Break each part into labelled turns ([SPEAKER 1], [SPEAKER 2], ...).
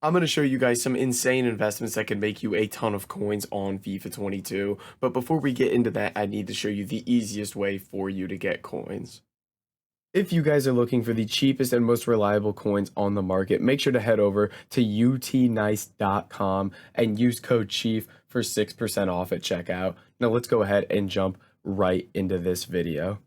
[SPEAKER 1] I'm going to show you guys some insane investments that can make you a ton of coins on FIFA 22. But before we get into that, I need to show you the easiest way for you to get coins. If you guys are looking for the cheapest and most reliable coins on the market, make sure to head over to utnice.com and use code CHIEF for 6% off at checkout. Now let's go ahead and jump right into this video.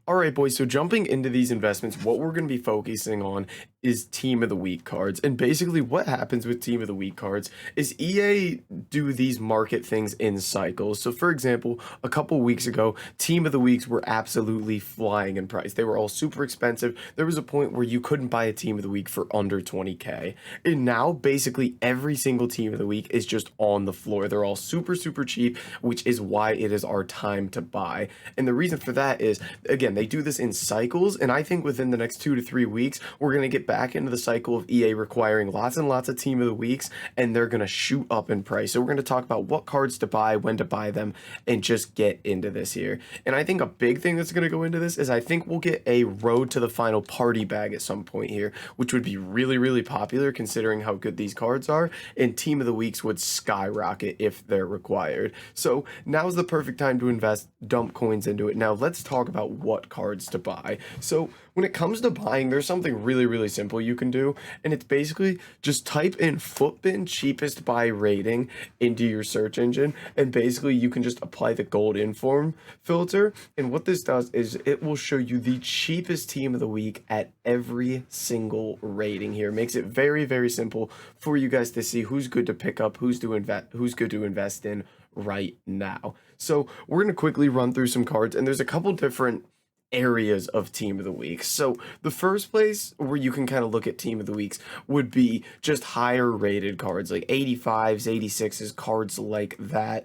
[SPEAKER 1] All right, boys, so jumping into these investments, what we're going to be focusing on is Team of the Week cards. And basically what happens with Team of the Week cards is EA do these market things in cycles. So for example, a couple weeks ago, Team of the Weeks were absolutely flying in price. They were all super expensive. There was a point where you couldn't buy a Team of the Week for under 20K. And now basically every single Team of the Week is just on the floor. They're all super, super cheap, which is why it is our time to buy. And the reason for that is, again, they do this in cycles, and I think within the next 2 to 3 weeks, we're going to get back into the cycle of EA requiring lots and lots of Team of the Weeks, and they're going to shoot up in price. So we're going to talk about what cards to buy, when to buy them, and just get into this here. And I think a big thing that's going to go into this is I think we'll get a Road to the Final party bag at some point here, which would be really, really popular considering how good these cards are, and Team of the Weeks would skyrocket if they're required. So now's the perfect time to invest, dump coins into it. Now let's talk about what cards to buy. So when it comes to buying, there's something really, really simple you can do, and it's basically just type in Footbin cheapest buy rating into your search engine, and basically you can just apply the gold inform filter. And what this does is it will show you the cheapest team of the week at every single rating here. It makes it very, very simple for you guys to see who's good to pick up, who's good to invest in right now. So we're going to quickly run through some cards, and there's a couple different areas of team of the week. So the first place where you can kind of look at team of the weeks would be just higher rated cards like 85s, 86s, cards like that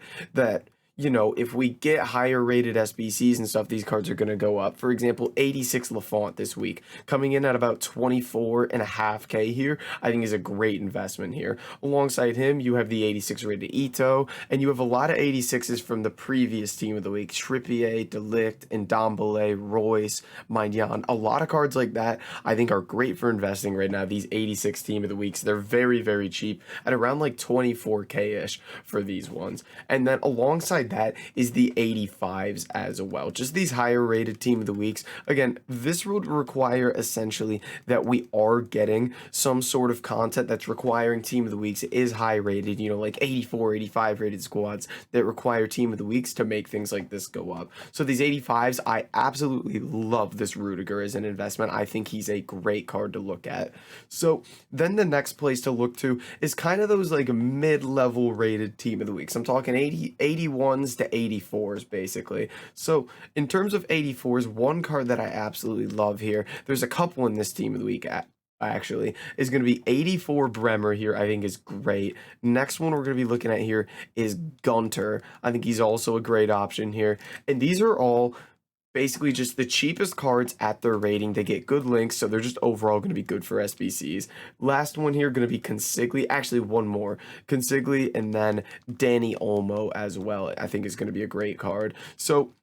[SPEAKER 1] if we get higher rated SBCs and stuff, these cards are going to go up. For example, 86 Lafont this week, coming in at about 24.5K here, I think is a great investment here. Alongside him, you have the 86 rated Ito, and you have a lot of 86s from the previous team of the week, Trippier, Delict, Ndombele, Royce, Maignan. A lot of cards like that I think are great for investing right now. These 86 team of the weeks, they're very, very cheap at around like 24K-ish for these ones. And then alongside that is the 85s as well. Just these higher rated team of the weeks. Again, this would require essentially that we are getting some sort of content that's requiring team of the weeks is high rated, like 84, 85 rated squads that require team of the weeks to make things like this go up. So these 85s, I absolutely love this Rudiger as an investment. I think he's a great card to look at. So then the next place to look to is kind of those like mid-level rated team of the weeks. I'm talking 81s to 84s basically. So in terms of 84s, one card that I absolutely love here, there's a couple in this team of the week actually, is going to be 84 Bremer here. I think is great. Next one we're going to be looking at here is Gunter. I think he's also a great option here. And these are all basically just the cheapest cards at their rating. They get good links, so they're just overall going to be good for SBCs. Last one here going to be Consigli. Actually, one more. Consigli and then Danny Olmo as well. I think is going to be a great card. So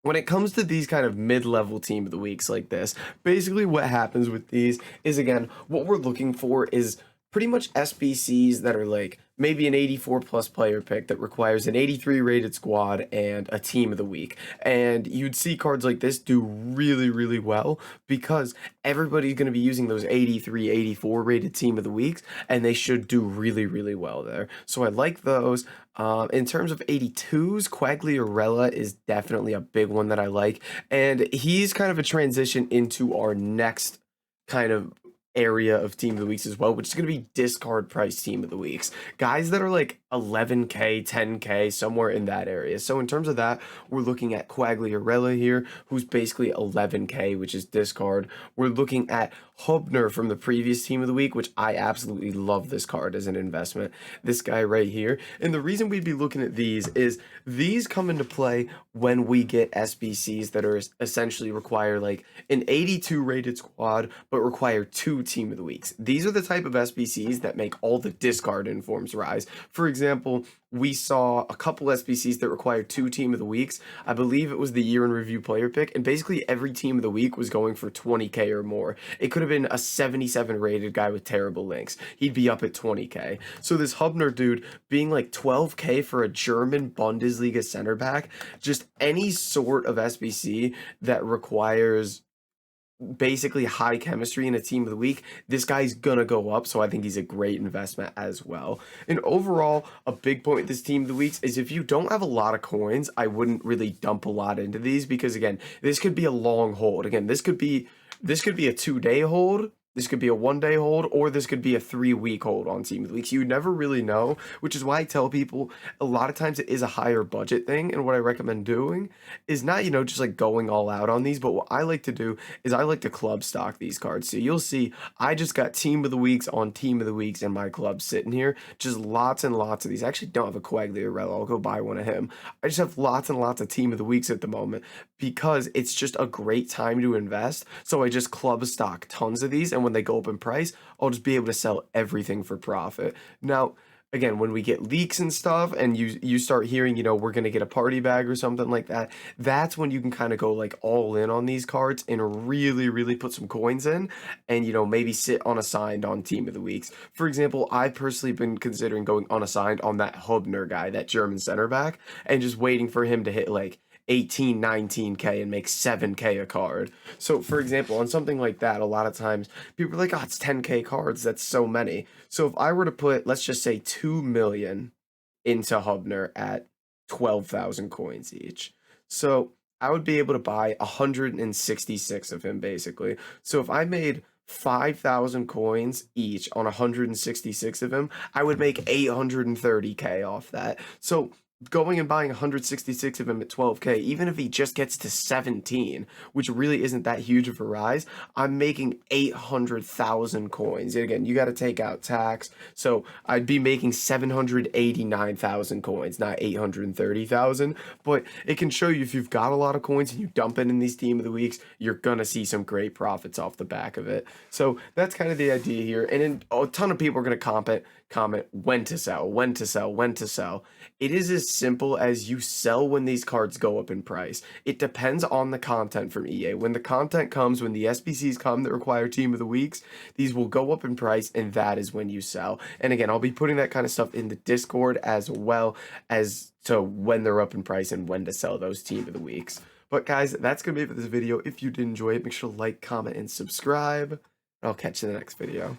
[SPEAKER 1] when it comes to these kind of mid-level team of the weeks like this, basically what happens with these is, again, what we're looking for is pretty much SBCs that are like maybe an 84 plus player pick that requires an 83 rated squad and a team of the week. And you'd see cards like this do really, really well because everybody's going to be using those 83, 84 rated team of the weeks, and they should do really, really well there. So I like those. In terms of 82s, Quagliarella is definitely a big one that I like. And he's kind of a transition into our next kind of area of team of the weeks as well, which is going to be discard price team of the weeks. Guys that are like 11K, 10K, somewhere in that area. So in terms of that, we're looking at Quagliarella here, who's basically 11K, which is discard. We're looking at Hubner from the previous team of the week, which I absolutely love this card as an investment. This guy right here. And the reason we'd be looking at these is these come into play when we get SBCs that are essentially require like an 82 rated squad, but require 2 team of the weeks. These are the type of SBCs that make all the discard informs rise. For example, we saw a couple SBCs that required 2 team of the weeks. I believe it was the year in review player pick, and basically every team of the week was going for 20k or more. It could have been a 77 rated guy with terrible links. He'd be up at 20k. So this Hubner dude being like 12k for a German Bundesliga center back, just any sort of SBC that requires basically high chemistry in a team of the week, this guy's gonna go up, so I think he's a great investment as well. And overall, a big point with this team of the weeks is if you don't have a lot of coins, I wouldn't really dump a lot into these, because again, this could be a long hold. Again, this could be a 2-day hold, this could be a 1-day hold, or this could be a 3-week hold on team of the weeks. You never really know, which is why I tell people a lot of times it is a higher budget thing. And what I recommend doing is not, just like going all out on these, but what I like to do is I like to club stock these cards. So you'll see I just got team of the weeks on team of the weeks in my club sitting here. Just lots and lots of these. I actually don't have a Quagliarella. I'll go buy one of him. I just have lots and lots of team of the weeks at the moment because it's just a great time to invest. So I just club stock tons of these, and when they go up in price, I'll just be able to sell everything for profit. Now, again, when we get leaks and stuff and you start hearing, we're going to get a party bag or something like that, that's when you can kind of go like all in on these cards and really, really put some coins in and, maybe sit unassigned on team of the weeks. For example, I've personally been considering going unassigned on that Hubner guy, that German center back, and just waiting for him to hit like 18, 19k and make 7k a card. So for example, on something like that, a lot of times people are like, oh, it's 10k cards, that's so many. So if I were to put, let's just say 2 million into Hubner at 12,000 coins each, so I would be able to buy 166 of him basically. So if I made 5,000 coins each on 166 of him, I would make 830k off that. So going and buying 166 of him at 12k, even if he just gets to 17, which really isn't that huge of a rise, I'm making 800,000 coins. And again, you got to take out tax, so I'd be making 789,000 coins, not 830,000. But it can show you if you've got a lot of coins and you dump it in these team of the weeks, you're gonna see some great profits off the back of it. So that's kind of the idea here. And then a ton of people are gonna comment when to sell, when to sell, when to sell. It is as simple as you sell when these cards go up in price. It depends on the content from EA. When the content comes, when the SBCs come that require team of the weeks, these will go up in price, and that is when you sell. And again, I'll be putting that kind of stuff in the Discord as well as to when they're up in price and when to sell those team of the weeks. But guys, that's going to be it for this video. If you did enjoy it, make sure to like, comment, and subscribe. I'll catch you in the next video.